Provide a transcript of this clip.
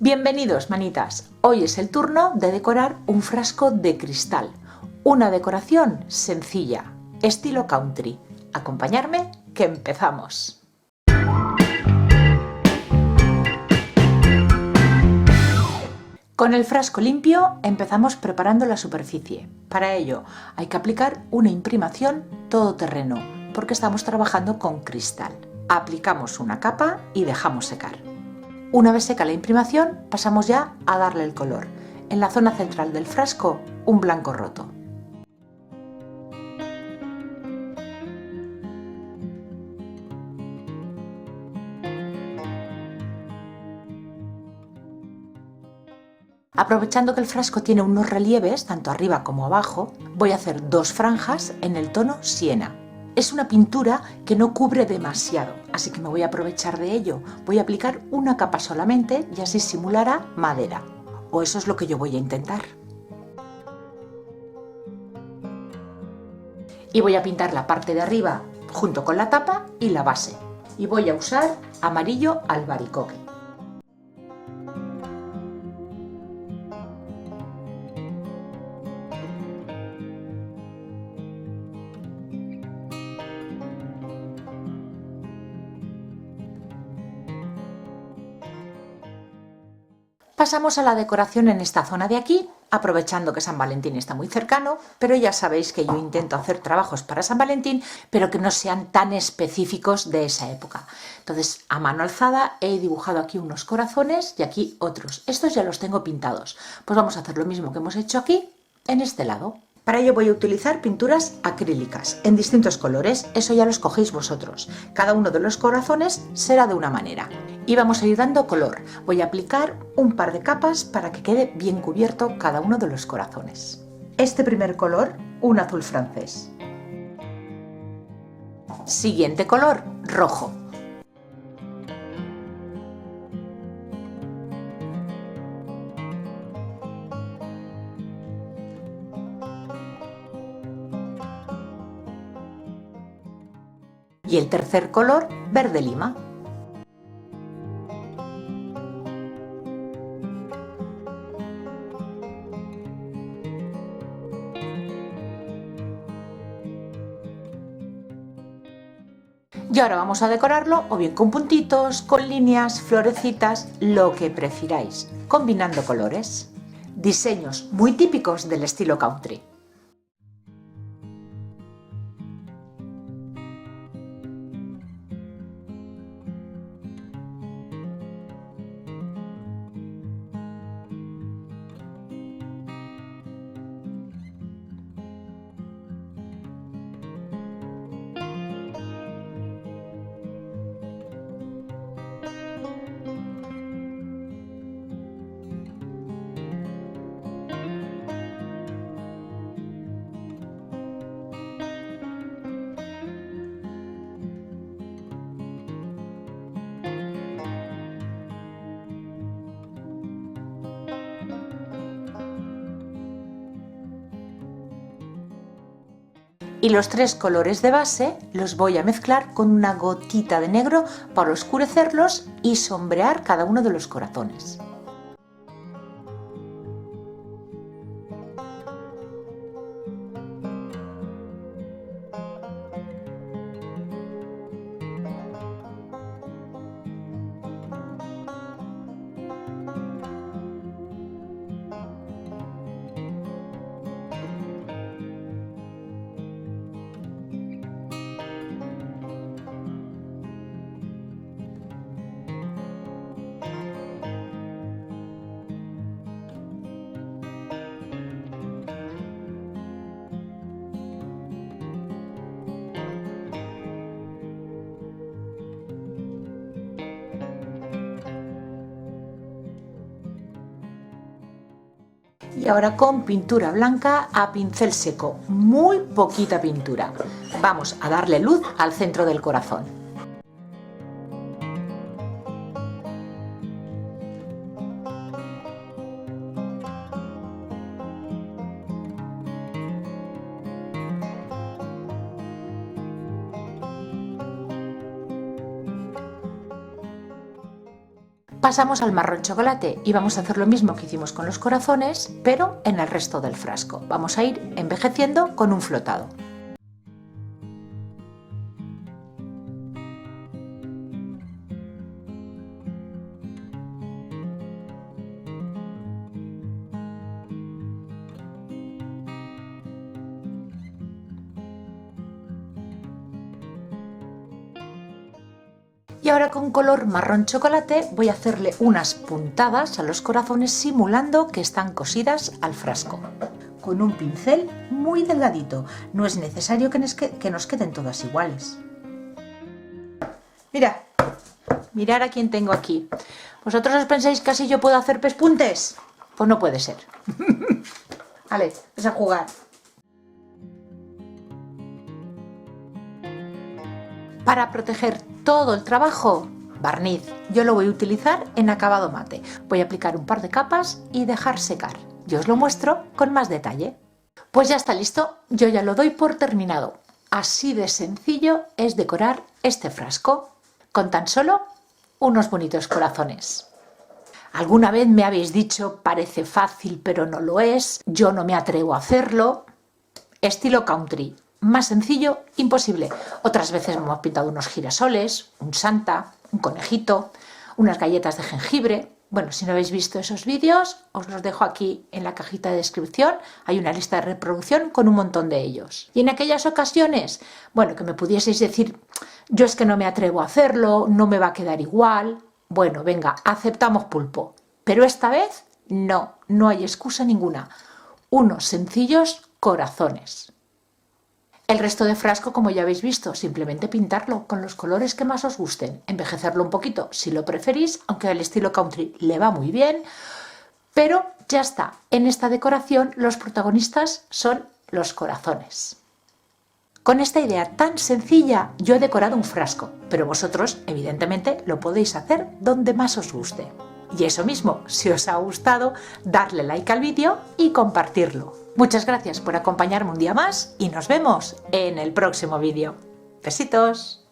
Bienvenidos, manitas. Hoy es el turno de decorar un frasco de cristal. Una decoración sencilla, estilo country. Acompañarme, que empezamos. Con el frasco limpio empezamos preparando la superficie. Para ello hay que aplicar una imprimación todoterreno, porque estamos trabajando con cristal. Aplicamos una capa y dejamos secar. Una vez seca la imprimación, pasamos ya a darle el color. En la zona central del frasco, un blanco roto. Aprovechando que el frasco tiene unos relieves, tanto arriba como abajo, voy a hacer dos franjas en el tono siena. Es una pintura que no cubre demasiado, así que me voy a aprovechar de ello. Voy a aplicar una capa solamente y así simulará madera. O eso es lo que yo voy a intentar. Y voy a pintar la parte de arriba junto con la tapa y la base. Y voy a usar amarillo albaricoque. Pasamos a la decoración en esta zona de aquí, aprovechando que San Valentín está muy cercano, pero ya sabéis que yo intento hacer trabajos para San Valentín, pero que no sean tan específicos de esa época. Entonces, a mano alzada he dibujado aquí unos corazones y aquí otros. Estos ya los tengo pintados. Pues vamos a hacer lo mismo que hemos hecho aquí, en este lado. Para ello voy a utilizar pinturas acrílicas en distintos colores, eso ya lo escogéis vosotros. Cada uno de los corazones será de una manera. Y vamos a ir dando color. Voy a aplicar un par de capas para que quede bien cubierto cada uno de los corazones. Este primer color, un azul francés. Siguiente color, rojo. Y el tercer color, verde lima. Y ahora vamos a decorarlo o bien con puntitos, con líneas, florecitas, lo que prefiráis, combinando colores. Diseños muy típicos del estilo country. Y los tres colores de base los voy a mezclar con una gotita de negro para oscurecerlos y sombrear cada uno de los corazones. Y ahora con pintura blanca a pincel seco, muy poquita pintura. Vamos a darle luz al centro del corazón. Pasamos al marrón chocolate y vamos a hacer lo mismo que hicimos con los corazones, pero en el resto del frasco. Vamos a ir envejeciendo con un flotado. Y ahora con color marrón chocolate voy a hacerle unas puntadas a los corazones simulando que están cosidas al frasco. Con un pincel muy delgadito, no es necesario que nos queden todas iguales. Mirad a quién tengo aquí. ¿Vosotros os pensáis que así yo puedo hacer pespuntes? Pues no puede ser. Vale, vamos a jugar. Para proteger todo el trabajo, barniz. Yo lo voy a utilizar en acabado mate. Voy a aplicar un par de capas y dejar secar. Yo os lo muestro con más detalle. Pues ya está listo, yo ya lo doy por terminado. Así de sencillo es decorar este frasco, con tan solo unos bonitos corazones. Alguna vez me habéis dicho, parece fácil pero no lo es, yo no me atrevo a hacerlo. Estilo country. Más sencillo, imposible. Otras veces hemos pintado unos girasoles, un santa, un conejito, unas galletas de jengibre. Bueno, si no habéis visto esos vídeos, os los dejo aquí en la cajita de descripción. Hay una lista de reproducción con un montón de ellos. Y en aquellas ocasiones, bueno, que me pudieseis decir, yo es que no me atrevo a hacerlo, no me va a quedar igual. Bueno, venga, aceptamos pulpo. Pero esta vez no hay excusa ninguna. Unos sencillos corazones. El resto de frasco, como ya habéis visto, simplemente pintarlo con los colores que más os gusten, envejecerlo un poquito si lo preferís, aunque al estilo country le va muy bien, pero ya está. En esta decoración los protagonistas son los corazones. Con esta idea tan sencilla yo he decorado un frasco, pero vosotros evidentemente lo podéis hacer donde más os guste. Y eso mismo, si os ha gustado, darle like al vídeo y compartirlo. Muchas gracias por acompañarme un día más y nos vemos en el próximo vídeo. Besitos.